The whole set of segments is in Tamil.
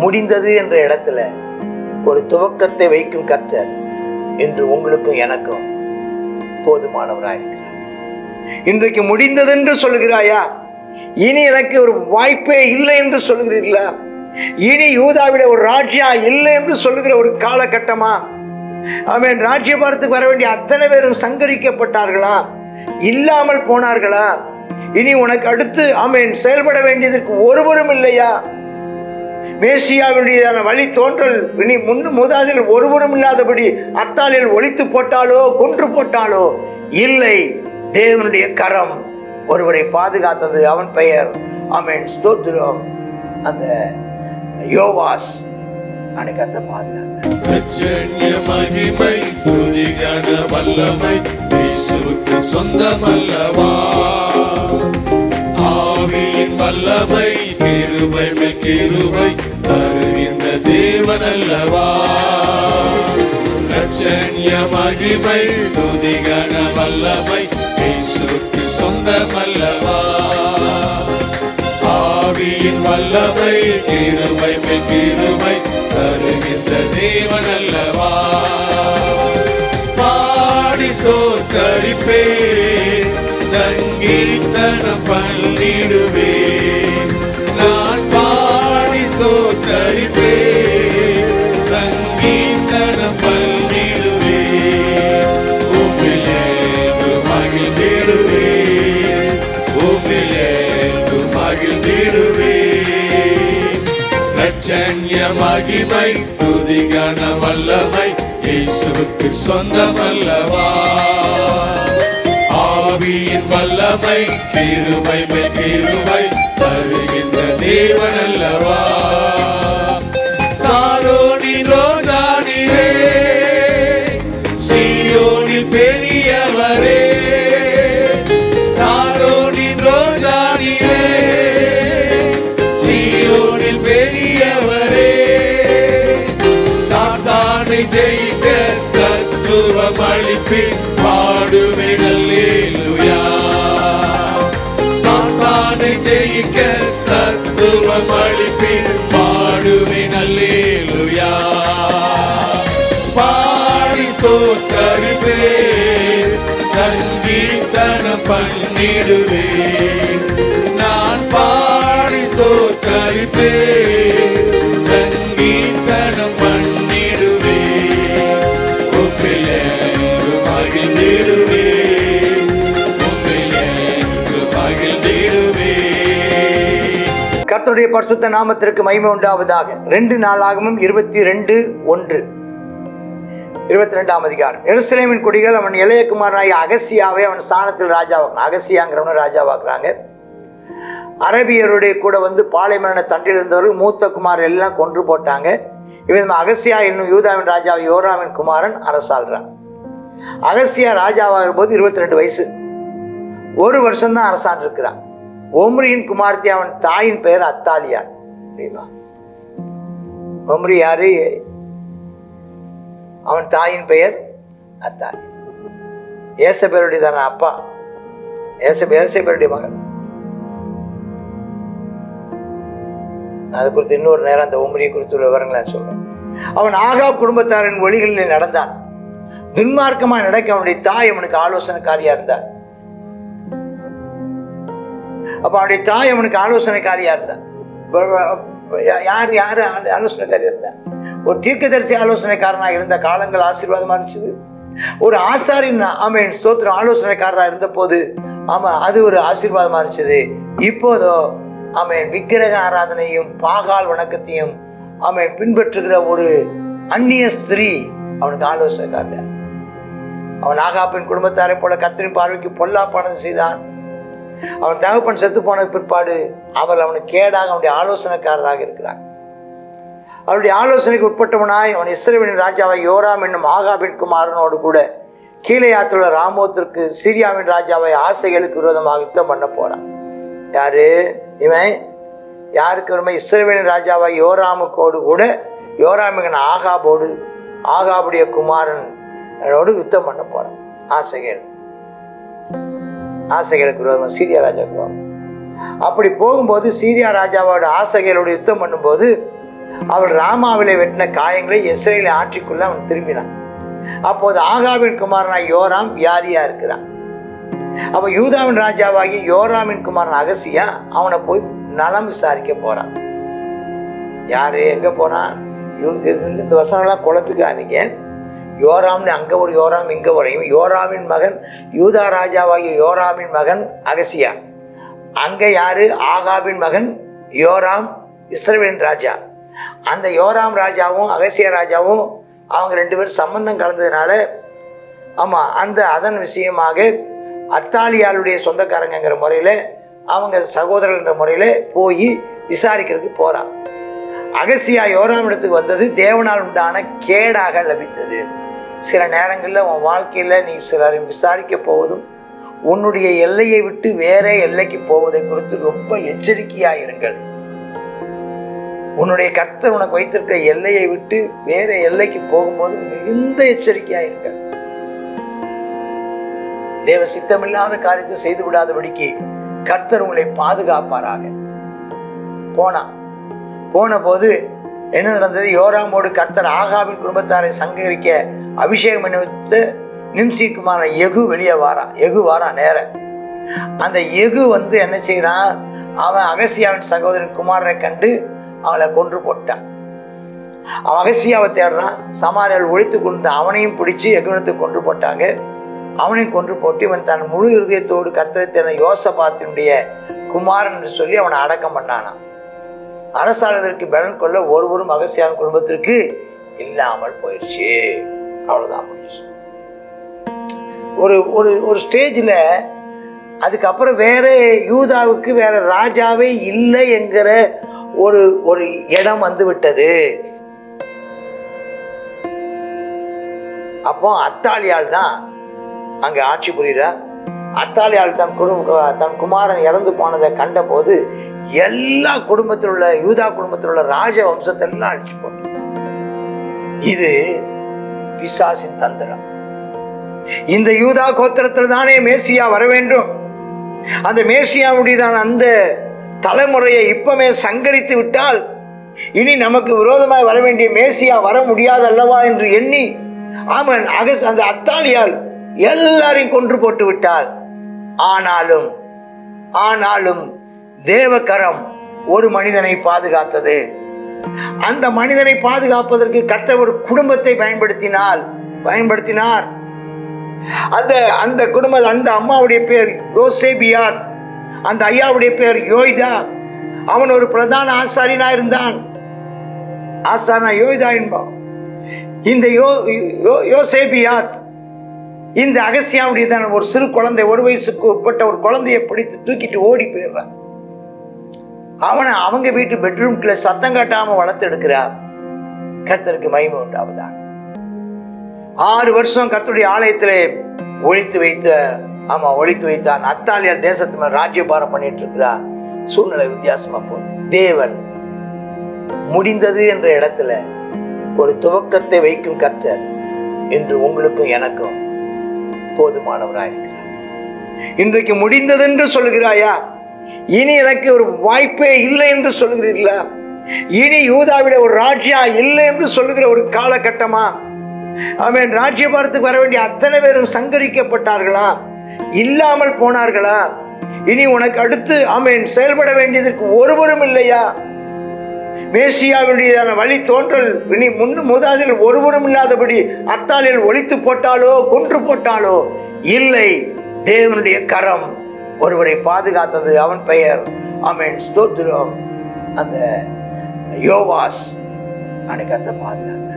முடிந்தது என்ற இடத்துல ஒரு துவக்கத்தை வைக்கும் கர்த்தர் இன்று உங்களுக்கும் எனக்கும் போதுமானவராயிருக்கிறார். இன்றைக்கு முடிந்தது என்று சொல்லுகிறாயா? இனி எனக்கு ஒரு வாய்ப்பே இல்லை என்று சொல்லுகிறீர்களா? இனி யூதாவிட ஒரு ராஜ்யா இல்லை என்று சொல்லுகிற ஒரு காலகட்டமா? ஆமென். ராஜ்யபாரத்துக்கு வர வேண்டிய அத்தனை பேரும் சங்கரிக்கப்பட்டார்களா? இல்லாமல் போனார்களா? இனி உனக்கு அடுத்து ஆமென் செயல்பட வேண்டியதற்கு ஒருவரும் இல்லையா? மேசியாவுடைய வழி தோன்றல் இனி முன்னு மூதாதில் ஒருவரும் இல்லாதபடி அத்தாலில் ஒழித்து போட்டாலோ கொன்று போட்டாலோ இல்லை. தேவனுடைய கரம் ஒருவரை பாதுகாத்தது. அவன் பெயர் ஆமென் ஸ்தோத்திரம் அந்த யோவாஸ். அன்னைக்கு அந்த பாதுகாத்த மகிமை துதிகன வல்லமை இயேசுவுக்கு சொந்தமல்லவா? ஆவியின் வல்லமை கிருபை மேல் கிருபை தருகின்ற தேவன் அல்லவா? ரட்சண்ய மகிமை துதிகன வல்லமை இயேசுவுக்கு சொந்தமல்லவா? ஆவியின் வல்லமை கிருபை மேல் கிருபை தருகின்ற தேவன் அல்லவா? பாடி சோத்தரிப்பேன், சங்கீர்த்தனம் பண்ணிடுவேன். நான் பாடி சோத்தரிப்பேன், சங்கீர்த்தனம் பண்ணிடுவேன். உம்மிலே மகிழ்ந்திடுவேன், உம்மிலே மகிழ்ந்திடுவேன். ரட்சண்ய மகிமை துதிகன வல்லமை இயேசுவுக்கு சொந்தமல்லவா? ஆவியின் வல்லமை கிருபை மேல் கிருபை தருகின்ற தேவன் அல்லவா? சாரோனின் ரோஜானிரே, சீயோனில் பெரியவரே. சாரோனின் ரோஜானிரே, சீயோனில் பெரியவரே. சாத்தானை ஜெயிக்க சத்துவம் அளிப்பீர், பாடுவேன் அல்லேலூயா. சாத்தானை ஜெயிக்க சத்துவம் அளிப்பீர், பாடுவேன் அல்லேலூயா. பாடி ஸ்தோத்தரிப்பேன், சங்கீர்த்தனம் பண்ணிடுவேன். நான் பாடி ஸ்தோத்தரிப்பேன், சங்கீர்த்தனம் பண்ணிடுவேன். உம்மிலே மகிழ்ந்திடுவேன், உம்மிலே மகிழ்ந்திடுவேன். கர்த்தருடைய பரிசுத்த நாமத்திற்கு மகிமை உண்டாவதாக. 2 நாளாகமம் 22:1 22ஆம் அதிகாரம். எருசலேமின் குடிகள் அவன் இளையகுமாரனாகிய அகசியாவை அவன் ஸ்தானத்தில் ராஜாவாக்குறான். அகசியாங்கிறவன ராஜாவாக்குறாங்க. அரபியருடைய கூட வந்து பாலைமரண தண்டில் இருந்தவர்கள் மூத்த குமார் எல்லாம் கொன்று போட்டாங்க. இவன் அகசியா என்னும் யூதாவின் ராஜா யோராமின் குமாரன் அரசாள்றான். அகசியா ராஜாவாகிற போது 22 வயசு. 1 வருஷம்தான் அரசாண்டு இருக்கிறான். ஒம்ரியின் குமார்த்தி அவன் தாயின் பெயர் அத்தாலியா. ஒம்ரி யாரு? அவன் தாயின் பெயர் அத்தாலி. ஏசபேருடைய தான அப்பா, ஏசபேருடைய மகன். அது குறித்து இன்னொரு நேரம் அந்த ஒம்ரியை குறித்து விவரங்களை சொல்றேன். அவன் ஆகாப் குடும்பத்தாரின் வழிகளில் நடந்தான். துன்மார்க்கமா நடக்க அவனுடைய தாய் அவனுக்கு ஆலோசனைக்காரியா இருந்தார். அப்ப அவனுடைய தாய் அவனுக்கு ஆலோசனைக்காரியா இருந்தார். யார் யாரு ஆலோசனைக்காரியா இருந்தார்? ஒரு தீர்க்கதரிசி ஆலோசனைக்காரனாக இருந்த காலங்கள் ஆசீர்வாதமா இருந்துச்சு. ஒரு ஆசாரின் ஆமென் ஸ்தோத்திரம் ஆலோசனைக்காரராக இருந்த போது ஆமா அது ஒரு ஆசீர்வாதமா இருந்துச்சு. இப்போதோ ஆமென் விக்கிரக ஆராதனையும் பாகால் வணக்கத்தையும் ஆமென் பின்பற்றுகிற ஒரு அந்நிய ஸ்திரீ அவனுக்கு ஆலோசனைக்காரர். அவன் ஆகாப்பின் குடும்பத்தாரை போல கர்த்தரின் பார்வைக்கு பொல்லாப்பானது செய்தான். அவன் தகப்பன் செத்து போன பிற்பாடு அவள் அவனுக்கு கேடாக அவனுடைய ஆலோசனைக்காரராக இருக்கிறான். அவருடைய ஆலோசனைக்கு உட்பட்டவனாய் அவன் இஸ்ரவேலின் ராஜாவை யோராம் என்னும் ஆகாபின் குமாரனோடு கூட கீலேயாத்துள்ள ராமோத்திற்கு சீரியாவின் ராஜாவை ஆசைகளுக்கு விரோதமாக யுத்தம் பண்ண போறான். யாரு இவன்? யாருக்கு வருமா? இஸ்ரவேலின் ராஜாவை யோராமுக்கோடு கூட யோராமிகன் ஆகாபோடு ஆகாபுடைய குமாரனோடு யுத்தம் பண்ண போறான். ஆசைகளுக்கு விரோதமாக சீரியா ராஜாவுக்கு விரோதம். அப்படி போகும்போது சீரியா ராஜாவோட ஆசைகளோடு யுத்தம் பண்ணும்போது அவள் ராமாவிலே வெட்டின காயங்களை இஸ்ரவேலை ஆட்சிக்குள்ள அவன் திரும்பினான். அப்போது ஆகாபின் குமாரனாய் யோராம் வியாதியா இருக்கிறான். அப்ப யூதாவின் ராஜாவாகி யோராமின் குமாரன் அகசியா அவனை போய் நலம் விசாரிக்க போறான். யாரு எங்க போறான்? இந்த வசனம்லாம் குழப்பிக்காதீங்க. யோராம்னு அங்க ஒரு யோராம் இங்க ஒரு யோராமின் மகன், யூதா ராஜாவாகிய யோராமின் மகன் அகசியா. அங்க யாரு? ஆகாபின் மகன் யோராம், இஸ்ரவேலின் ராஜா. அந்த யோராம் ராஜாவும் அகசியா ராஜாவும் அவங்க 2 பேரும் சம்பந்தம் கலந்ததுனால ஆமா அதன் விஷயமாக அத்தாலியாளுடைய சொந்தக்காரங்கிற முறையில அவங்க சகோதரர் என்ற முறையில போய் விசாரிக்கிறதுக்கு போறான். அகசியா யோராம் இடத்துக்கு வந்தது தேவனால் உண்டான கேடாக லபித்தது. சில நேரங்களில் உன் வாழ்க்கையில நீ சிலரை விசாரிக்க போவதும் உன்னுடைய எல்லையை விட்டு வேற எல்லைக்கு போவதை குறித்து ரொம்ப எச்சரிக்கையாயிருங்கள். உன்னுடைய கர்த்தர் உனக்கு வைத்திருக்கிற எல்லையை விட்டு வேற எல்லைக்கு போகும்போது மிகுந்த எச்சரிக்கையாயிருங்கள். தேவ சித்தமில்லாத காரியத்தை செய்து விடாதபடிக்கு கர்த்தர் உங்களை பாதுகாப்பாராக. போன போது என்ன நடந்தது? யோராமோடு கர்த்தர் ஆகாபின் குடும்பத்தாரை சங்கரிக்க அபிஷேகம் பண்ணி வச்சு நிம்சி குமார எகு வெளியே வாரான். எகு வாரான் நேர. அந்த எகு என்ன செய்யறான்? அவன் அகசியாவின் சகோதரன் குமாரனை கண்டு அவளை கொன்று போட்டான். அவன் அகசியாவை தேடுறான். சமாரியால் ஒழித்து கொண்டு அவனையும் பிடிச்சு எகுனத்துக்கு கொன்று போட்டாங்க. அவனையும் கொன்று போட்டு இவன் தன் முழு இருதயத்தோடு கர்த்தரை தேடின யோசபாத்தினுடைய குமாரன் என்று சொல்லி அவனை அடக்கம் பண்ணானான். அரசாளருக்கு பலன் கொள்ள ஒருவரும் அகசியாவின் குடும்பத்திற்கு இல்லாமல் போயிடுச்சு. அவ்வளவுதான் முடிச்சு. ஒரு ஸ்டேஜில் அதுக்கப்புறம் வேற யூதாவுக்கு வேற ராஜாவே இல்லை என்கிற ஒரு இடம் வந்து விட்டது. அப்போ அத்தாலியால் தான் அங்க ஆட்சி புரியுறா. அத்தாலியால் தன் குமாரன் இறந்து போனதை கண்ட போது எல்லா குடும்பத்தில் உள்ள யூதா குடும்பத்தில் உள்ள ராஜ வம்சத்தை எல்லாம் அழிச்சு போட்டு. இது பிசாசின் தந்திரம். இந்த யூதா கோத்திரத்தில் தானே மேசியா வர வேண்டும். அந்த மேசியாவுடையதான அந்த தலைமுறையை இப்பமே சங்கரித்து விட்டால் இனி நமக்கு விரோதமாய் வர வேண்டிய மேசியா வர முடியாது அல்லவா என்று எண்ணி அவன் அந்த அத்தாலியால் எல்லாரையும் கொன்று போட்டு விட்டாள். ஆனாலும் தேவகரம் ஒரு மனிதனை பாதுகாத்தது. அந்த மனிதனை பாதுகாப்பதற்கு கர்த்தர் ஒரு குடும்பத்தை பயன்படுத்தினார். அந்த குடும்பம், அந்த அம்மாவுடைய பேர் யோசேபியாத், அந்த ஐயாவுடைய பேர் யோய்தா. அவன் ஒரு பிரதான ஆசாரியனா இருந்தான். ஆசாரனா யோய்தா என்பான். இந்த யோசேபியாத் இந்த அகசியாவுடைய ஒரு சிறு குழந்தை, 1 வயசுக்கு உட்பட்ட ஒரு குழந்தையை பிடித்து தூக்கிட்டு ஓடி போயிடுறான். அவனை அவங்க வீட்டு பெட்ரூம்குள்ள சத்தம் காட்டாம வளர்த்து எடுக்கிறா. கர்த்தருக்கு மகிமை உண்டாவதா. 6 வருஷம் கர்த்தருடைய ஆலயத்திலே ஒழித்து வைத்தான். அத்தாலியால் தேசத்து மேல் ராஜ்யபாரம் பண்ணிட்டு இருக்கிறா. சூழ்நிலை வித்தியாசமா போகுது. தேவன் முடிந்தது என்ற இடத்துல ஒரு துவக்கத்தை வைக்கும் கர்த்தர் இன்று உங்களுக்கும் எனக்கும் போதுமானவராயிருக்கிறார். இன்றைக்கு முடிந்தது என்று சொல்லுகிறாயா? இனி எனக்கு ஒரு வாய்ப்பே இல்லை என்று சொல்லுகிறீர்களா? இனி யூதாவிட ஒரு ராஜ்யா இல்லை என்று சொல்லுகிற ஒரு காலகட்டமா? அவன் ராஜ்யபாரத்துக்கு வர வேண்டிய அத்தனை பேரும் சங்கரிக்கப்பட்டார்களா? இல்லாமல் போனார்களா? இனி உனக்கு அடுத்து செயல்பட வேண்டியதற்கு ஒருவரும் இல்லையா? மேசியாவுடைய வழி தோன்றல் இனி மூதாதில் ஒருவரும் இல்லாதபடி அத்தாலில் ஒழித்து போட்டாலோ கொன்று போட்டாலோ இல்லை. தேவனுடைய கரம் ஒருவரை பாதுகாத்தது. அவன் பெயர் ஸ்தோத்திரம், அந்த யோவாஸ். அன்னைக்கு பாதுகாத்த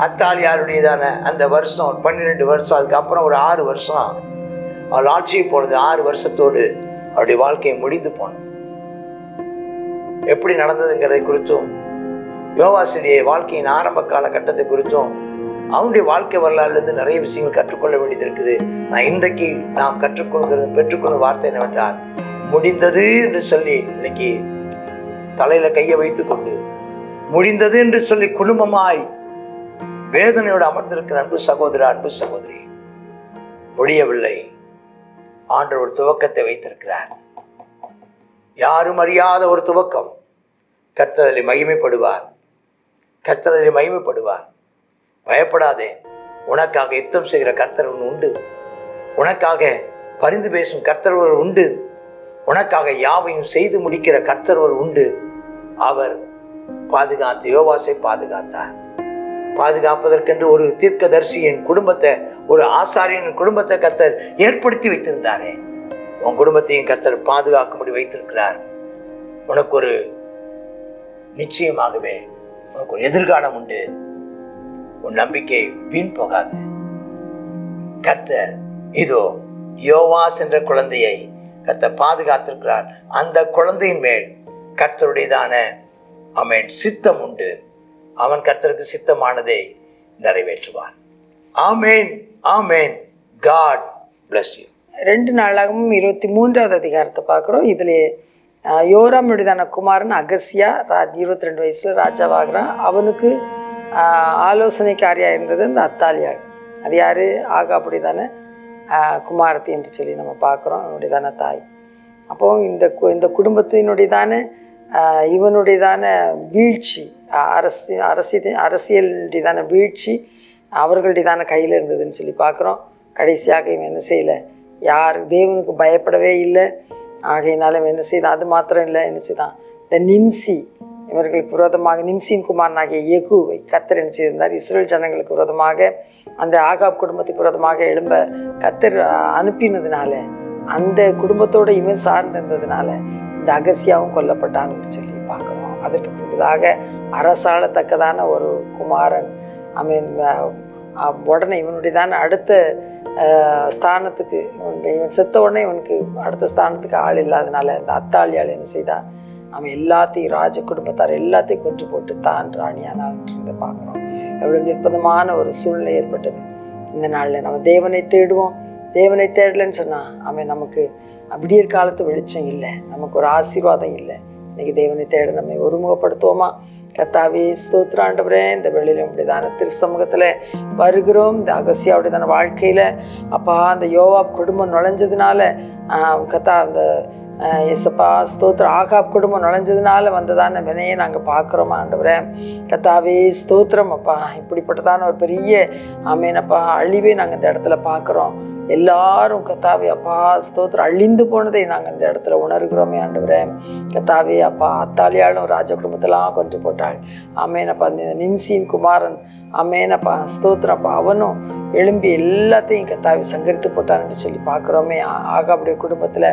அத்தாலியாருடையதான அந்த வருஷம் 12 வருஷம். அதுக்கப்புறம் ஒரு 6 வருஷம் அவள் ஆட்சியை போனது. 6 வருஷத்தோடு அவருடைய வாழ்க்கையை முடிந்து போனது. எப்படி நடந்ததுங்கிறதை குறித்தும் யோவாசுடைய வாழ்க்கையின் ஆரம்ப காலகட்டத்தை குறித்தும் அவனுடைய வாழ்க்கை வரலாறுலேருந்து நிறைய விஷயங்கள் கற்றுக்கொள்ள வேண்டியது இருக்குது. இன்றைக்கு நாம் பெற்றுக்கொள்ளும் வார்த்தை என்னவென்றால், முடிந்தது என்று சொல்லி இன்னைக்கு தலையில கையை வைத்துக் கொண்டு முடிந்தது என்று சொல்லி குடும்பமாய் வேதனையோடு அமர்ந்திருக்கிற அன்பு சகோதரா, அன்பு சகோதரி, முடியவில்லை. ஆண்டவர் ஒரு துவக்கத்தை வைத்திருக்கிறார். யாரும் அறியாத ஒரு துவக்கம். கர்த்தர் அதில் மகிமைப்படுவார். கர்த்தர் அதில் மகிமைப்படுவார். பயப்படாதே. உனக்காக யுத்தம் செய்கிற கர்த்தர் உண்டு. உனக்காக பரிந்து பேசும் கர்த்தர் ஒருவர் உண்டு. உனக்காக யாவையும் செய்து முடிக்கிற கர்த்தர் ஒருவர் உண்டு. அவர் பாதுகாத்து யோவாசை பாதுகாத்தார். பாதுகாப்பதற்கென்று ஒரு தீர்க்கதரிசியின் குடும்பத்தை, ஒரு ஆசாரியனின் குடும்பத்தை கர்த்தர் ஏற்படுத்தி வைத்திருந்தாரே. உன் குடும்பத்தையும் கர்த்தர் பாதுகாக்கும்படி வைத்திருக்கிறார். உனக்கு ஒரு நிச்சயமாகவே உனக்கு ஒரு எதிர்காலம் உண்டு. உன் நம்பிக்கை வீண் போகாது. கர்த்தர் இதோ யோவாஸ் என்ற குழந்தையை கர்த்தர் பாதுகாத்திருக்கிறார். அந்த குழந்தையின் மேல் கர்த்தருடையதான சித்தம் உண்டு. அவன் கர்த்தருக்கு சித்தமானதை நிறைவேற்றுவான். ஆமேன், ஆமேன். God bless you. 2 நாளாகவும் 23வது அதிகாரத்தை பார்க்குறோம். இதில் யோராமுடையதான குமாரன் அகசியா 22 வயசுல ராஜாவாகிறான். அவனுக்கு ஆலோசனைக்காரியாக இருந்தது அந்த அத்தாலியாள். அது யார்? ஆகாபுடையதான குமாரத்தி என்று சொல்லி நம்ம பார்க்குறோம். அவனுடையதான தாய். அப்போது இந்த குடும்பத்தினுடையதான இவனுடையதான வீழ்ச்சி, அரசியலுடையதான வீழ்ச்சி அவர்களுடையதான கையில் இருந்ததுன்னு சொல்லி பார்க்குறோம். கடைசியாக இவன் என்ன செய்யலை? யார் தேவனுக்கு பயப்படவே இல்லை. ஆகையினால இவன் என்ன செய்தான்? அது மாத்திரம் இல்லை, என்ன செய்தான்? இந்த நிம்சி இவர்களுக்கு விரோதமாக, நிம்சின் குமாரனாகிய யெகூவை கர்த்தர் என்ன செய்திருந்தார்? இஸ்ரேல் ஜனங்களுக்கு விரோதமாக, அந்த ஆகாப் குடும்பத்துக்கு விரோதமாக எழும்ப கர்த்தர் அனுப்பினதுனால, அந்த குடும்பத்தோடு இவன் சார்ந்திருந்ததுனால இந்த அகசியாவும் கொல்லப்பட்டான்னு சொல்லி பார்க்குறோம். அதற்கு பின்பதாக அரசாளத்தக்கதான ஒரு குமாரன் உடனே இவனுடையதான அடுத்த ஸ்தானத்துக்கு இவன் செத்த உடனே இவனுக்கு அடுத்த ஸ்தானத்துக்கு ஆள் இல்லாதனால இந்த அத்தாலியால் என்ன செய்தா? அவன் எல்லாத்தையும் ராஜ குடும்பத்தார் எல்லாத்தையும் கொன்று போட்டு தான் ராணியானதை பார்க்குறோம். எவ்வளோ நிர்பந்தமான ஒரு சூழ்நிலை ஏற்பட்டது. இந்த நாளில் நம்ம தேவனை தேடுவோம். தேவனை தேடலன்னு சொன்னால் அவன் நமக்கு விடியற் காலத்து வெளிச்சம் இல்லை, நமக்கு ஒரு ஆசீர்வாதம் இல்லை. இன்னைக்கு தேவனை தேட நம்ம ஒருமுகப்படுத்துவோமா? கர்த்தாவே ஸ்தோத்திரம் ஆண்டவரே, இந்த வெளியிலும் இப்படிதான திருச்சமூகத்தில் வருகிறோம். இந்த அகசியாவுடையதான வாழ்க்கையில் அப்பா அந்த யோவாப் குடும்பம் நுழைஞ்சதுனால கர்த்தா அந்த எசப்பா ஸ்தோத்திரம் ஆகாப் குடும்பம் நுழைஞ்சதுனால வந்ததான வினையை நாங்கள் பார்க்குறோமா ஆண்டவரே. கர்த்தாவே ஸ்தோத்திரம் அப்பா, இப்படிப்பட்டதான ஒரு பெரிய ஆமேனப்பா அழிவை நாங்கள் இந்த இடத்துல பார்க்குறோம். எல்லாரும் கர்த்தாவே அப்பா ஸ்தோத்திரம் அழிந்து போனதை நாங்கள் இந்த இடத்துல உணர்கிறோமே ஆண்டவரே. கர்த்தாவே அப்பா அத்தாலியாலும் ராஜ குடும்பத்தெல்லாம் கொன்று போட்டாள். ஆமேனப்பா அந்த நிம்சியின் குமாரன் ஆமேனப்பா ஸ்தோத்திரப்பா அவனும் எழும்பி எல்லாத்தையும் கர்த்தாவே சங்கரித்து போட்டான்னு சொல்லி பார்க்குறோமே. ஆகாபுடைய குடும்பத்தில்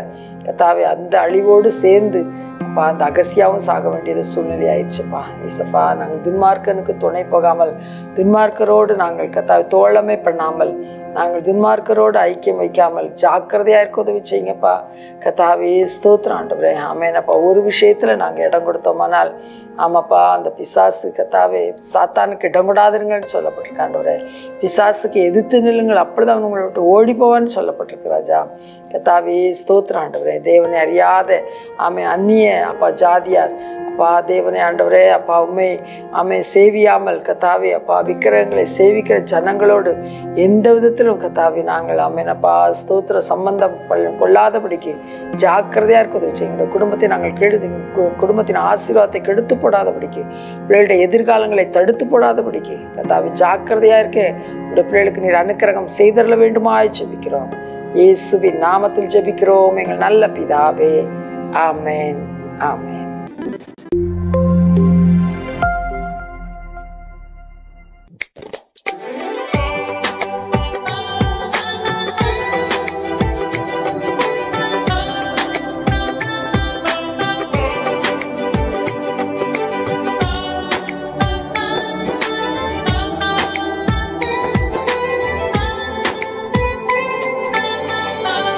கர்த்தாவே அந்த அழிவோடு சேர்ந்து அப்பா அந்த அகசியாவும் சாக வேண்டியது சூழ்நிலை ஆயிடுச்சுப்பா. இசப்பா நாங்கள் துன்மார்க்கனுக்கு துணை போகாமல், துன்மார்க்கரோடு நாங்கள் கர்த்தாவே தோழமை பண்ணாமல், நாங்கள் துன்மார்க்கரோடு ஐக்கியம் வைக்காமல் ஜாக்கிரதையாக இருக்க உதவி செய்யுங்கப்பா. கர்த்தாவே ஸ்தோத்திரம் ஆண்டவரே. ஆமேனப்பா ஒரு விஷயத்தில் நாங்கள் இடம் கொடுத்தோமானால், ஆமாப்பா அந்த பிசாசு கர்த்தாவே சாத்தானுக்கு இடம் கொடாதுங்கன்னு சொல்லப்பட்டிருக்கு ஆண்டவரே. பிசாசுக்கு எதிர்த்து நில்லுங்கள், அப்படிதான் அவங்களை விட்டு ஓடி போவான்னு சொல்லப்பட்டிருக்கு ராஜா. கர்த்தாவே ஸ்தோத்திரம் ஆண்டவரே. தேவனை அறியாத அந்நிய அப்பா ஜாதியார் அப்பா தேவனை ஆண்டவரே அப்பா உண்மை சேவியாமல் கர்த்தாவே அப்பா விக்கிரகங்களை சேவிக்கிற ஜனங்களோடு எந்த விதத்திலும் கர்த்தாவே நாங்கள் அப்பா ஸ்தோத்திர சம்பந்தம் கொள்ளாதபடிக்கு ஜாக்கிரதையாக இருக்கிறது வச்சு எங்களுடைய குடும்பத்தை நாங்கள் குடும்பத்தின் ஆசீர்வாதத்தை கெடுத்து போடாதபடிக்கு, பிள்ளைகளுடைய எதிர்காலங்களை தடுத்து போடாதபடிக்கு கர்த்தாவே ஜாக்கிரதையாக இருக்க உடைய பிள்ளைகளுக்கு நீர் அனுக்கிரகம் செய்தரல வேண்டுமாய் ஜெபிக்கிறோம். இயேசுவின் நாமத்தில் ஜெபிக்கிறோம் எங்கள் நல்ல பிதாவே. ஆமென், ஆமென்.